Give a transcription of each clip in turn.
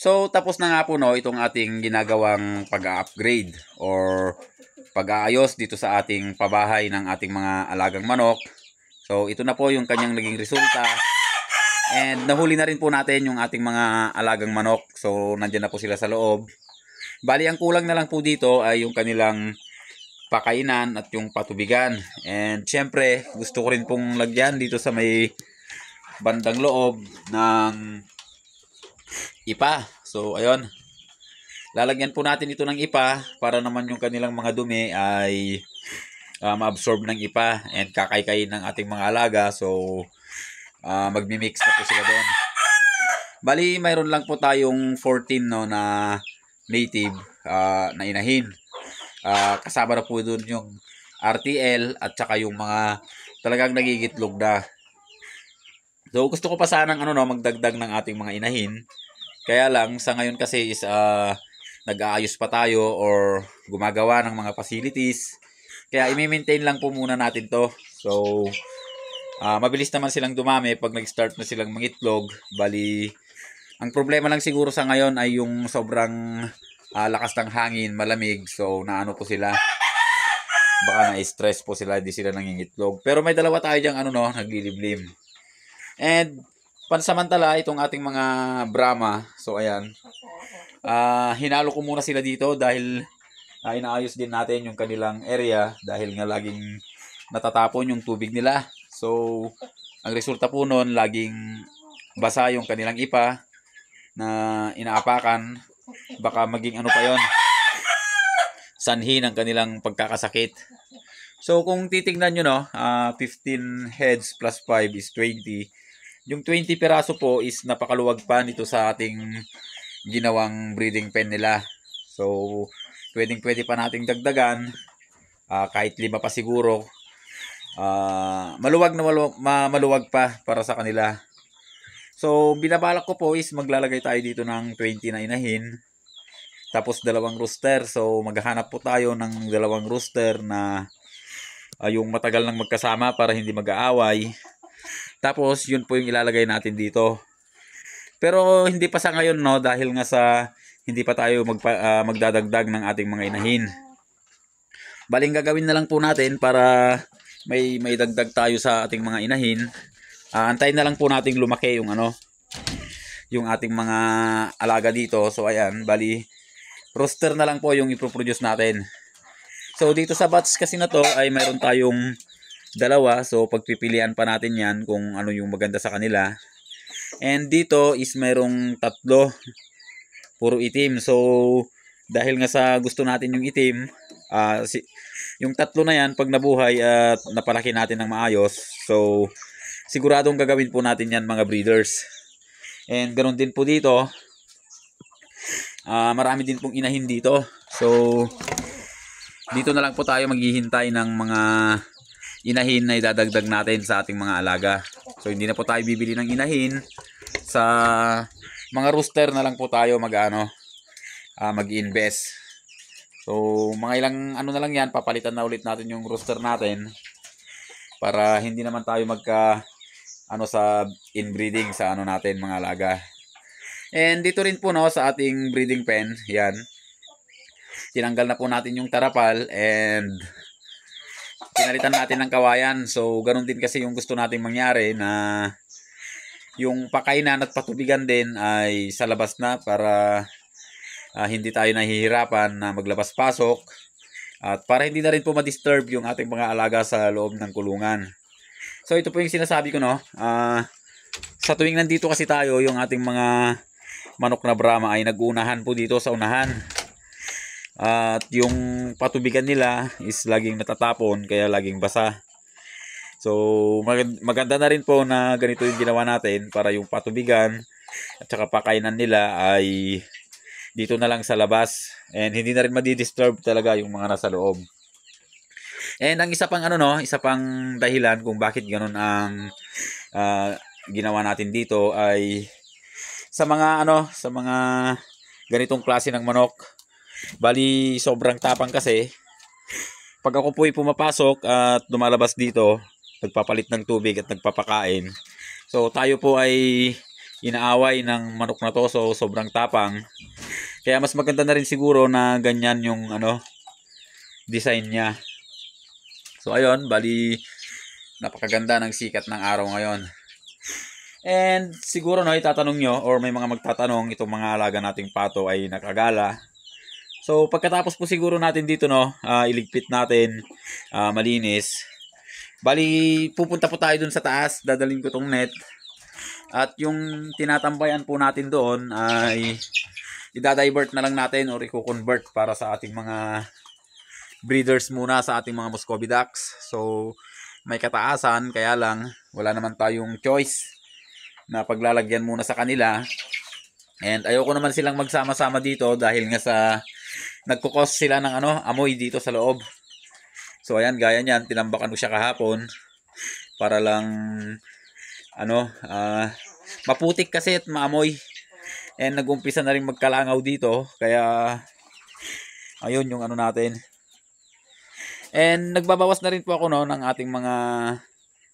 So, tapos na nga po no, itong ating ginagawang pag-upgrade or pag-aayos dito sa ating pabahay ng ating mga alagang manok. So, ito na po yung kanyang naging resulta. And nahuli na rin po natin yung ating mga alagang manok. So, nandyan na po sila sa loob. Bali, ang kulang na lang po dito ay yung kanilang pakainan at yung patubigan. And syempre, gusto ko rin pong lagyan dito sa may bandang loob ng ipa. So, ayun. Lalagyan po natin ito ng ipa para naman yung kanilang mga dumi ay ma-absorb ng ipa and kakaykayin ng ating mga alaga. So, magmi-mix na po sila doon. Bali, mayroon lang po tayong 14 no, na native na inahin. Kasama na po doon yung RTL at saka yung mga talagang nagigitlog na. So, gusto ko pa sanang magdagdag ng ating mga inahin. Kaya lang, sa ngayon kasi is nag-aayos pa tayo or gumagawa ng mga facilities. Kaya i-maintain lang po muna natin to. So, mabilis naman silang dumami pag nag-start na silang mangitlog. Bali, ang problema lang siguro sa ngayon ay yung sobrang lakas ng hangin, malamig. So, naano po sila. Baka na-stress po sila, hindi sila nangingitlog. Pero may dalawa tayo diyang nagliliblim. And, pansamantala, itong ating mga Brahma. So, ayan. Hinalo ko muna sila dito dahil inaayos din natin yung kanilang area dahil nga laging natatapon yung tubig nila. So, ang resulta po nun, laging basa yung kanilang ipa na inaapakan. Baka maging pa yon, sanhi ng kanilang pagkakasakit. So, kung titingnan nyo, 15 heads plus 5 is 20. Yung 20 piraso po is napakaluwag pa nito sa ating ginawang breeding pen nila. So, pwede pa nating dagdagan. Kahit 5 pa siguro. Maluwag pa para sa kanila. So, binabalak ko po is maglalagay tayo dito ng 20 na inahin. Tapos 2 rooster. So, maghahanap po tayo ng 2 rooster na yung matagal nang magkasama para hindi mag-aaway. Tapos, yun po yung ilalagay natin dito. Pero, hindi pa sa ngayon, no? Dahil nga sa hindi pa tayo magdadagdag ng ating mga inahin. Baling gagawin na lang po natin para may dagdag tayo sa ating mga inahin. Antayin na lang po nating lumaki yung yung ating mga alaga dito. So, ayan. Bali, roster na lang po yung ipoproduce natin. So, dito sa batch kasi na to ay mayroon tayong 2. So, pagpipilian pa natin yan kung ano yung maganda sa kanila. And dito is mayroong 3. Puro itim. So, dahil nga sa gusto natin yung itim, yung 3 na yan, pag nabuhay at napalaki natin ng maayos, so, siguradong gagawin po natin yan mga breeders. And ganoon din po dito. Marami din pong inahin dito. So, dito na lang po tayo maghihintay ng mga inahin na idadagdag natin sa ating mga alaga. So, hindi na po tayo bibili ng inahin. Sa mga rooster na lang po tayo mag-invest. So, mga ilang na lang yan, papalitan na ulit natin yung rooster natin para hindi naman tayo sa inbreeding sa natin mga alaga. And dito rin po sa ating breeding pen, yan. Tinanggal na po natin yung tarapal and pinalitan natin ng kawayan. So, ganun din kasi yung gusto nating mangyari na yung pakainan at patubigan din ay sa labas na para hindi tayo nahihirapan na maglabas-pasok at para hindi na rin po ma-disturb yung ating mga alaga sa loob ng kulungan. So, ito po yung sinasabi ko, sa tuwing nandito kasi tayo, yung ating mga manok na Brahma ay nag-uunahan po dito sa unahan. At yung patubigan nila is laging natatapon, kaya laging basa. So, maganda na rin po na ganito yung ginawa natin para yung patubigan at saka pakainan nila ay dito na lang sa labas. And hindi na rin madi-disturb talaga yung mga nasa loob. And ang isa pang isa pang dahilan kung bakit ganun ang ginawa natin dito ay sa mga ganitong klase ng manok. Bali, sobrang tapang kasi. Pag ako po'y pumapasok at lumalabas dito, nagpapalit ng tubig at nagpapakain. So, tayo po ay inaaway ng manok na to, so sobrang tapang. Kaya mas maganda na rin siguro na ganyan yung design niya. So ayun, bali napakaganda ng sikat ng araw ngayon. And siguro no, itatanong nyo or may mga magtatanong, itong mga alaga nating pato ay nakagala. So pagkatapos po siguro natin dito no, iligpit natin, malinis. Bali pupunta po tayo dun sa taas, dadalhin ko tong net. At yung tinatambayan po natin doon ay idadivert na lang natin or i-convert para sa ating mga breeders muna, sa ating mga Muscovy ducks. So may kataasan, kaya lang wala naman tayong choice na paglalagyan muna sa kanila. And ayoko naman silang magsama-sama dito dahil nga sa nagkukos sila ng amoy dito sa loob. So ayan, gaya niyan, tinambakan ko siya kahapon para lang maputik kasi at maamoy. And nag-umpisa na rin magkalangaw dito, kaya ayun yung natin. And nagbabawas na rin po ako ng ating mga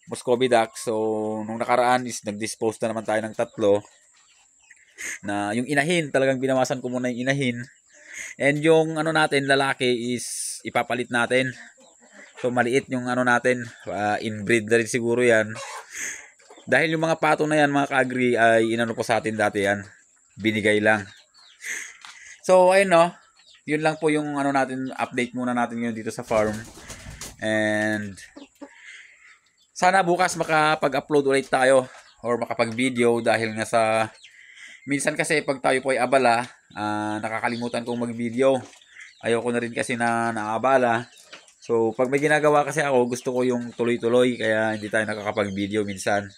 Muscovy ducks. So nung nakaraan is nag-dispose na naman tayo ng 3 na yung inahin, talagang binawasan ko muna yung inahin. And yung natin lalaki is ipapalit natin. So maliit yung natin, inbreed na rin siguro yan. Dahil yung mga pato na yan, mga ka-agri, ay inano po sa atin dati yan, binigay lang. So ayun no, yun lang po yung natin, update muna natin ngayon dito sa farm. And sana bukas makapag-upload ulit tayo or makapag-video dahil nga sa minsan kasi pag tayo po ay abala, nakakalimutan kong mag-video. Ayoko na rin kasi na naabala. So pag may ginagawa kasi ako, gusto ko yung tuloy-tuloy, kaya hindi tayo nakakapag-video minsan.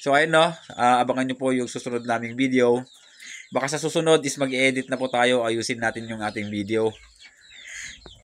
So ayun no, abangan nyo po yung susunod naming video. Baka sa susunod is mag-edit na po tayo, ayusin natin yung ating video.